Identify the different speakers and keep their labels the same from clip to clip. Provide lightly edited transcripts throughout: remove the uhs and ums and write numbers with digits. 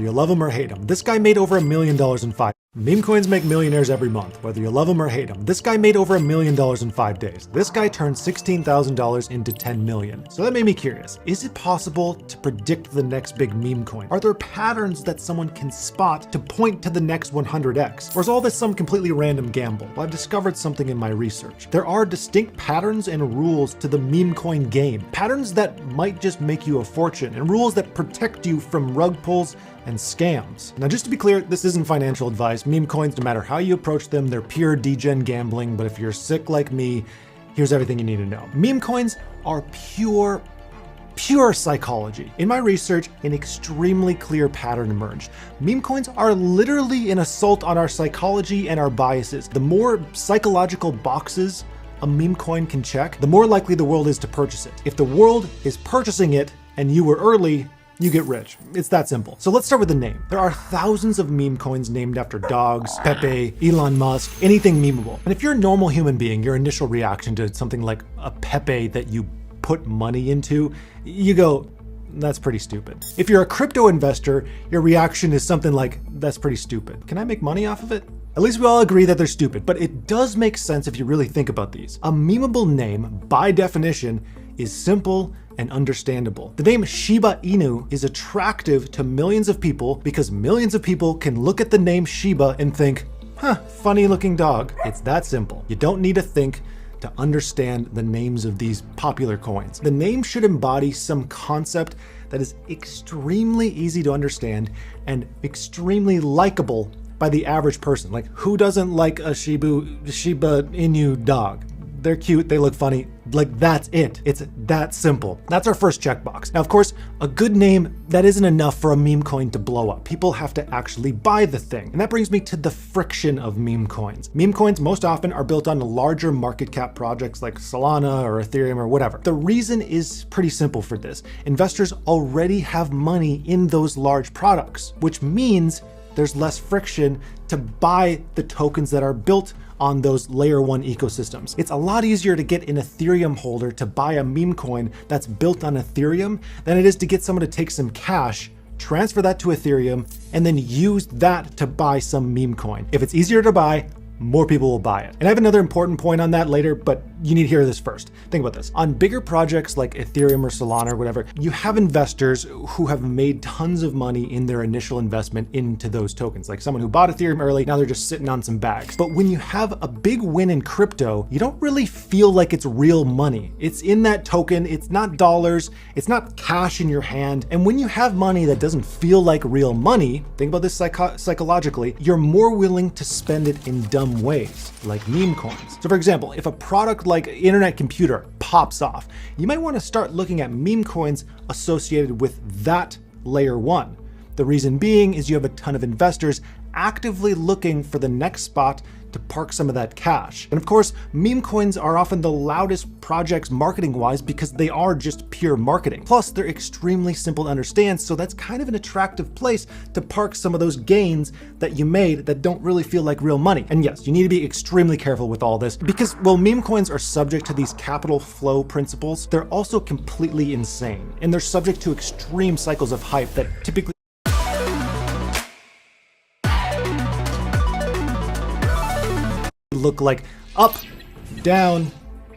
Speaker 1: You love them or hate them. This guy made over $1 million in 5. Meme coins make millionaires every month, whether you love them or hate them. This guy made over $1 million in 5 days. This guy turned $16,000 into 10 million. So that made me curious. Is it possible to predict the next big meme coin? Are there patterns that someone can spot to point to the next 100x? Or is all this some completely random gamble? Well, I've discovered something in my research. There are distinct patterns and rules to the meme coin game. Patterns that might just make you a fortune, and rules that protect you from rug pulls and scams. Now, just to be clear, this isn't financial advice. Meme coins, no matter how you approach them, they're pure degen gambling. But if you're sick like me, here's everything you need to know. Meme coins are pure psychology. In my research, an extremely clear pattern emerged. Meme coins are literally an assault on our psychology and our biases. The more psychological boxes a meme coin can check, the more likely the world is to purchase it. If the world is purchasing it and you were early, you get rich. It's that simple. So let's start with the name. There are thousands of meme coins named after dogs, Pepe, Elon Musk, anything memeable. And if you're a normal human being, your initial reaction to something like a Pepe that you put money into, you go, that's pretty stupid. If you're a crypto investor, your reaction is something like, that's pretty stupid. Can I make money off of it? At least we all agree that they're stupid, but it does make sense if you really think about these. A memeable name, by definition, is simple and understandable. The name Shiba Inu is attractive to millions of people because millions of people can look at the name Shiba and think, huh, funny looking dog. It's that simple. You don't need to think to understand the names of these popular coins. The name should embody some concept that is extremely easy to understand and extremely likable by the average person. Like, who doesn't like a Shiba Inu dog? They're cute, they look funny. Like, that's it. It's that simple. That's our first checkbox. Now, of course, a good name, that isn't enough for a meme coin to blow up. People have to actually buy the thing. And that brings me to the friction of meme coins. Meme coins most often are built on larger market cap projects like Solana or Ethereum or whatever. The reason is pretty simple for this. Investors already have money in those large products, which means there's less friction to buy the tokens that are built on those layer 1 ecosystems. It's a lot easier to get an Ethereum holder to buy a meme coin that's built on Ethereum than it is to get someone to take some cash, transfer that to Ethereum, and then use that to buy some meme coin. If it's easier to buy, more people will buy it. And I have another important point on that later, but you need to hear this first. Think about this. On bigger projects like Ethereum or Solana or whatever, you have investors who have made tons of money in their initial investment into those tokens. Like someone who bought Ethereum early, now they're just sitting on some bags. But when you have a big win in crypto, you don't really feel like it's real money. It's in that token, it's not dollars, it's not cash in your hand. And when you have money that doesn't feel like real money, think about this psychologically, you're more willing to spend it in dumb ways, like meme coins. So for example, if a product like internet computer pops off, you might want to start looking at meme coins associated with that layer 1. The reason being is you have a ton of investors actively looking for the next spot to park some of that cash. And of course, meme coins are often the loudest projects marketing-wise because they are just pure marketing. Plus, they're extremely simple to understand, so that's kind of an attractive place to park some of those gains that you made that don't really feel like real money. And yes, you need to be extremely careful with all this because while meme coins are subject to these capital flow principles, they're also completely insane. And they're subject to extreme cycles of hype that typically look like up, down,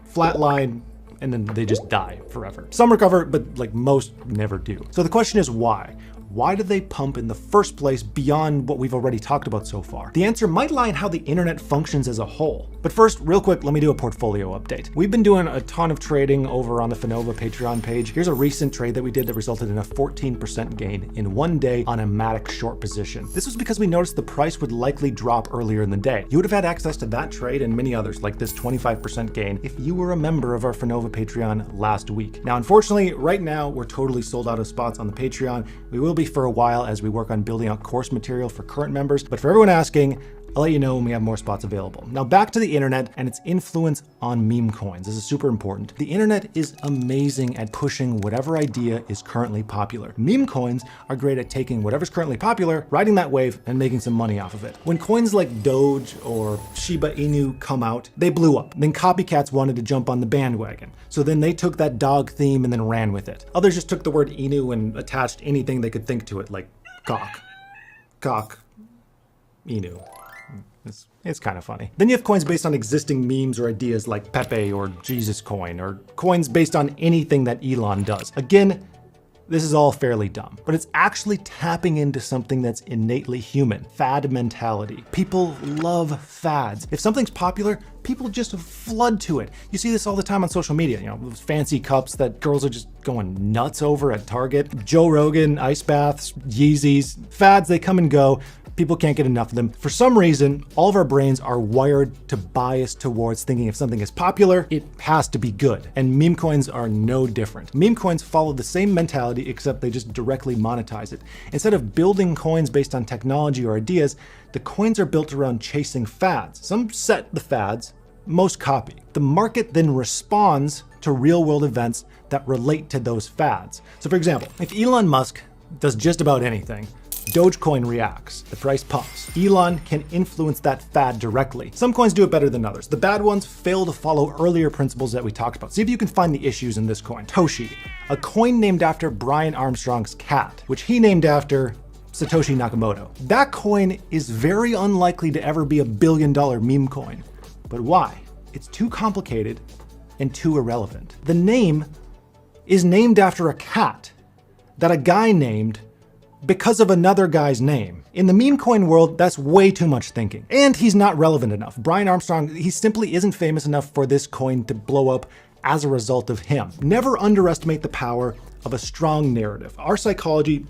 Speaker 1: flat line, and then they just die forever. Some recover, but like most never do. So the question is why? Why do they pump in the first place beyond what we've already talked about so far? The answer might lie in how the internet functions as a whole. But first, real quick, let me do a portfolio update. We've been doing a ton of trading over on the Finova Patreon page. Here's a recent trade that we did that resulted in a 14% gain in one day on a Matic short position. This was because we noticed the price would likely drop earlier in the day. You would have had access to that trade and many others like this 25% gain if you were a member of our Finova Patreon last week. Now, unfortunately, right now, we're totally sold out of spots on the Patreon. We will be for a while as we work on building out course material for current members, but for everyone asking, I'll let you know when we have more spots available. Now back to the internet and its influence on meme coins. This is super important. The internet is amazing at pushing whatever idea is currently popular. Meme coins are great at taking whatever's currently popular, riding that wave, and making some money off of it. When coins like Doge or Shiba Inu come out, they blew up. Then copycats wanted to jump on the bandwagon. So then they took that dog theme and then ran with it. Others just took the word Inu and attached anything they could think to it, like cock. cock inu. It's kind of funny. Then you have coins based on existing memes or ideas like Pepe or Jesus Coin, or coins based on anything that Elon does. Again, this is all fairly dumb, but it's actually tapping into something that's innately human, fad mentality. People love fads. If something's popular, people just flood to it. You see this all the time on social media, you know, those fancy cups that girls are just going nuts over at Target. Joe Rogan, ice baths, Yeezys, fads, they come and go. People can't get enough of them. For some reason, all of our brains are wired to bias towards thinking if something is popular, it has to be good. And meme coins are no different. Meme coins follow the same mentality, except they just directly monetize it. Instead of building coins based on technology or ideas, the coins are built around chasing fads. Some set the fads, most copy. The market then responds to real-world events that relate to those fads. So for example, if Elon Musk does just about anything, Dogecoin reacts, the price pumps. Elon can influence that fad directly. Some coins do it better than others. The bad ones fail to follow earlier principles that we talked about. See if you can find the issues in this coin. Toshi, a coin named after Brian Armstrong's cat, which he named after Satoshi Nakamoto. That coin is very unlikely to ever be $1 billion meme coin. But why? It's too complicated and too irrelevant. The name is named after a cat that a guy named because of another guy's name. In the meme coin world, that's way too much thinking. And he's not relevant enough. Brian Armstrong, he simply isn't famous enough for this coin to blow up as a result of him. Never underestimate the power of a strong narrative. Our psychology,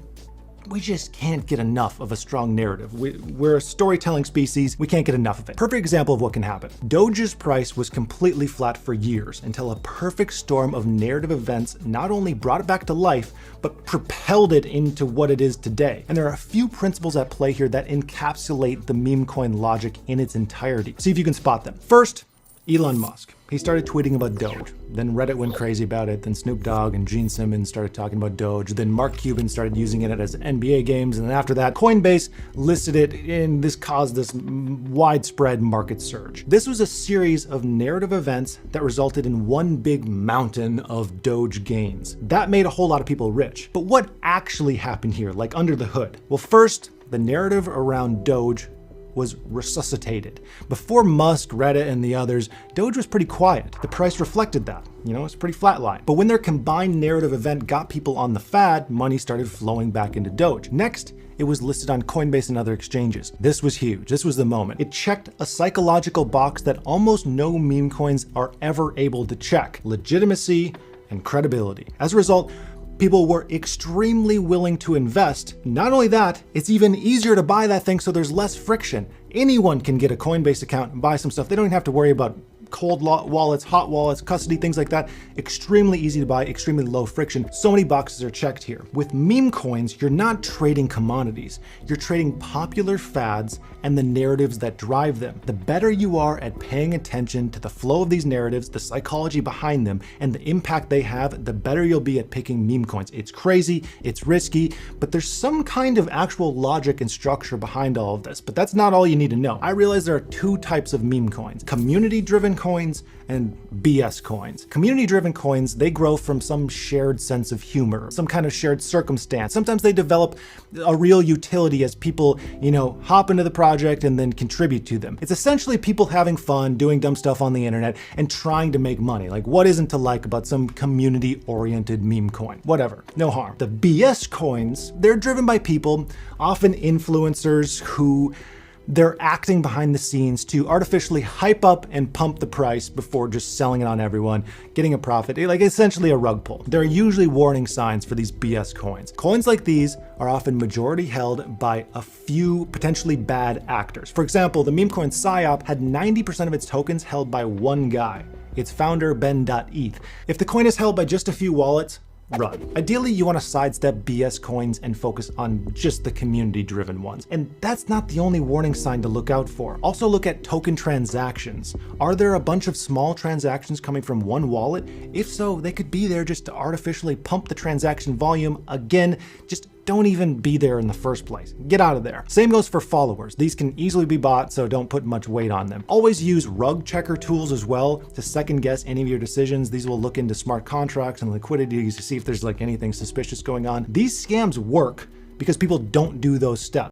Speaker 1: we just can't get enough of a strong narrative. We're a storytelling species, we can't get enough of it. Perfect example of what can happen. Doge's price was completely flat for years until a perfect storm of narrative events not only brought it back to life, but propelled it into what it is today. And there are a few principles at play here that encapsulate the meme coin logic in its entirety. See if you can spot them. First, Elon Musk. He started tweeting about Doge. Then Reddit went crazy about it. Then Snoop Dogg and Gene Simmons started talking about Doge. Then Mark Cuban started using it as NBA games. And then after that, Coinbase listed it, and this caused this widespread market surge. This was a series of narrative events that resulted in one big mountain of Doge gains. That made a whole lot of people rich. But what actually happened here, like under the hood? Well, first, the narrative around Doge was resuscitated. Before Musk, Reddit, and the others, Doge was pretty quiet. The price reflected that. You know, it's pretty flatline. But when their combined narrative event got people on the fad, money started flowing back into Doge. Next, it was listed on Coinbase and other exchanges. This was huge. This was the moment. It checked a psychological box that almost no meme coins are ever able to check: legitimacy and credibility. As a result, people were extremely willing to invest. Not only that, it's even easier to buy that thing, so there's less friction. Anyone can get a Coinbase account and buy some stuff. They don't even have to worry about cold wallets, hot wallets, custody, things like that. Extremely easy to buy, extremely low friction. So many boxes are checked here. With meme coins, you're not trading commodities. You're trading popular fads and the narratives that drive them. The better you are at paying attention to the flow of these narratives, the psychology behind them, and the impact they have, the better you'll be at picking meme coins. It's crazy, it's risky, but there's some kind of actual logic and structure behind all of this. But that's not all you need to know. I realize there are two types of meme coins: community-driven coins and BS coins. Community-driven coins, they grow from some shared sense of humor, some kind of shared circumstance. Sometimes they develop a real utility as people, you know, hop into the project and then contribute to them. It's essentially people having fun, doing dumb stuff on the internet, and trying to make money. Like, what isn't to like about some community-oriented meme coin? Whatever, no harm. The BS coins, they're driven by people, often influencers, who they're acting behind the scenes to artificially hype up and pump the price before just selling it on everyone, getting a profit, like essentially a rug pull. There are usually warning signs for these BS coins. Coins like these are often majority held by a few potentially bad actors. For example, the meme coin PSYOP had 90% of its tokens held by one guy, its founder Ben.eth. If the coin is held by just a few wallets, run. Ideally, you want to sidestep BS coins and focus on just the community-driven ones. And that's not the only warning sign to look out for. Also look at token transactions. Are there a bunch of small transactions coming from one wallet? If so, they could be there just to artificially pump the transaction volume. Again, just don't even be there in the first place. Get out of there. Same goes for followers. These can easily be bought, so don't put much weight on them. Always use rug checker tools as well to second guess any of your decisions. These will look into smart contracts and liquidity to see if there's like anything suspicious going on. These scams work because people don't do those steps.